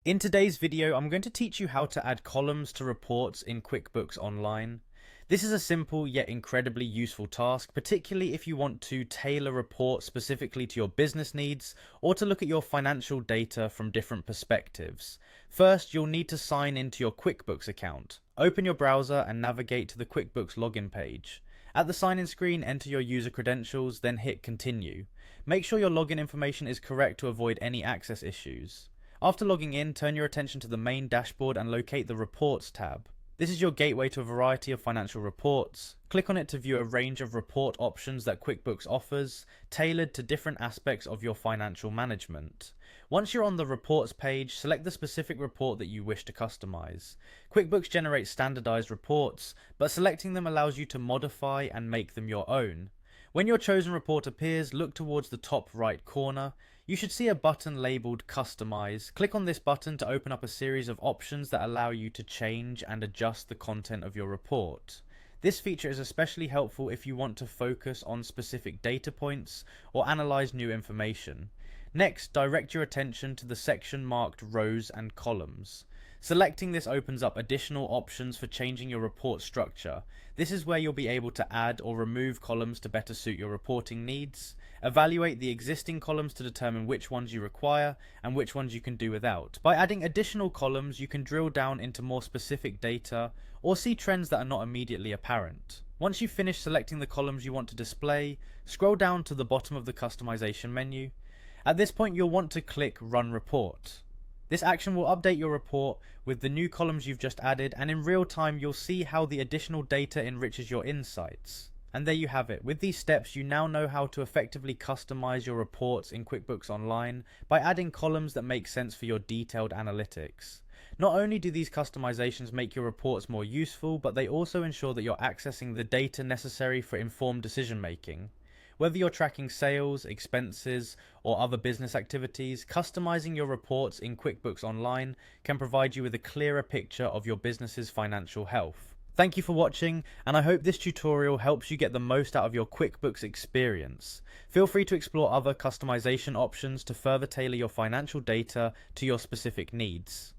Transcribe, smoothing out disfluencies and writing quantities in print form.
In today's video, I'm going to teach you how to add columns to reports in QuickBooks Online. This is a simple yet incredibly useful task, particularly if you want to tailor reports specifically to your business needs or to look at your financial data from different perspectives. First, you'll need to sign into your QuickBooks account. Open your browser and navigate to the QuickBooks login page. At the sign-in screen, enter your user credentials, then hit continue. Make sure your login information is correct to avoid any access issues. After logging in, turn your attention to the main dashboard and locate the Reports tab. This is your gateway to a variety of financial reports. Click on it to view a range of report options that QuickBooks offers, tailored to different aspects of your financial management. Once you're on the Reports page, select the specific report that you wish to customize. QuickBooks generates standardized reports, but selecting them allows you to modify and make them your own. When your chosen report appears, look towards the top right corner. You should see a button labeled Customize. Click on this button to open up a series of options that allow you to change and adjust the content of your report. This feature is especially helpful if you want to focus on specific data points or analyze new information. Next, direct your attention to the section marked Rows and Columns. Selecting this opens up additional options for changing your report structure. This is where you'll be able to add or remove columns to better suit your reporting needs. Evaluate the existing columns to determine which ones you require and which ones you can do without. By adding additional columns, you can drill down into more specific data or see trends that are not immediately apparent. Once you've finished selecting the columns you want to display, scroll down to the bottom of the customization menu. At this point, you'll want to click Run Report. This action will update your report with the new columns you've just added, and in real time you'll see how the additional data enriches your insights. And there you have it. With these steps, you now know how to effectively customize your reports in QuickBooks Online by adding columns that make sense for your detailed analytics. Not only do these customizations make your reports more useful, but they also ensure that you're accessing the data necessary for informed decision making. Whether you're tracking sales, expenses, or other business activities, customizing your reports in QuickBooks Online can provide you with a clearer picture of your business's financial health. Thank you for watching, and I hope this tutorial helps you get the most out of your QuickBooks experience. Feel free to explore other customization options to further tailor your financial data to your specific needs.